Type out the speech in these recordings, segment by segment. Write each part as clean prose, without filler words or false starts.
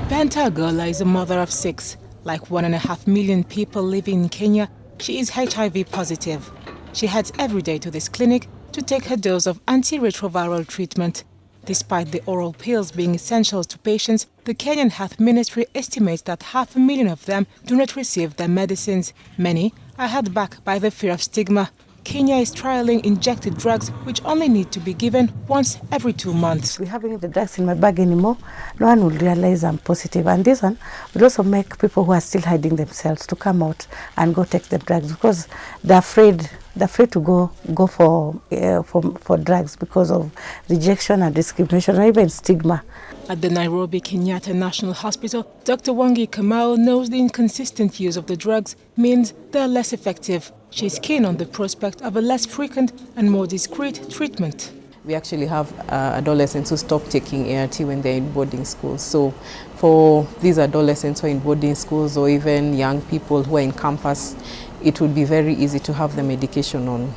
Benta Agola is a mother of 6. Like 1.5 million people living in Kenya, she is HIV positive. She heads every day to this clinic to take her dose of antiretroviral treatment. Despite the oral pills being essential to patients, the Kenyan Health Ministry estimates that 500,000 of them do not receive their medicines. Many are held back by the fear of stigma. Kenya is trialling injected drugs which only need to be given once every 2 months. We're having the drugs in my bag anymore, no one will realize I'm positive. And this one will also make people who are still hiding themselves to come out and go take the drugs because they're afraid to go for drugs because of rejection and discrimination or even stigma. At the Nairobi Kenyatta National Hospital, Dr. Wangi Kamau knows the inconsistent use of the drugs means they're less effective. She's keen on the prospect of a less frequent and more discreet treatment. We actually have adolescents who stop taking ART when they're in boarding schools. So for these adolescents who are in boarding schools or even young people who are in campus, it would be very easy to have the medication on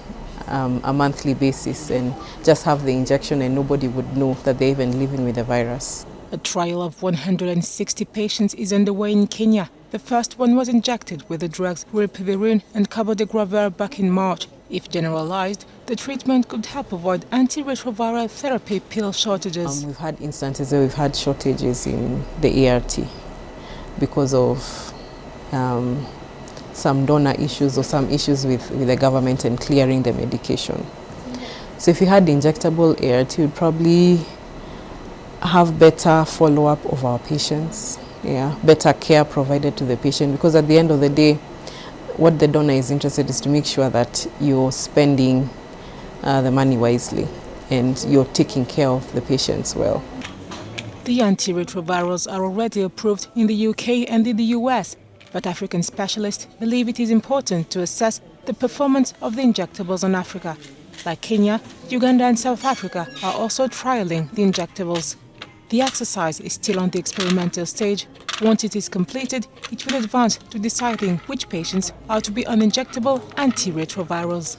a monthly basis and just have the injection and nobody would know that they're even living with the virus. A trial of 160 patients is underway in Kenya. The first one was injected with the drugs rilpivirine and cabotegravir back in March. If generalized, the treatment could help avoid antiretroviral therapy pill shortages. We've had instances where we've had shortages in the ART because of some donor issues or some issues with the government and clearing the medication. So if you had injectable ART, you'd probably have better follow-up of our patients, better care provided to the patient, because at the end of the day, what the donor is interested is to make sure that you're spending the money wisely and you're taking care of the patients well. The antiretrovirals are already approved in the UK and in the US, but African specialists believe it is important to assess the performance of the injectables on Africa. Like Kenya, Uganda and South Africa are also trialling the injectables. The exercise is still on the experimental stage. Once it is completed, it will advance to deciding which patients are to be on injectable antiretrovirals.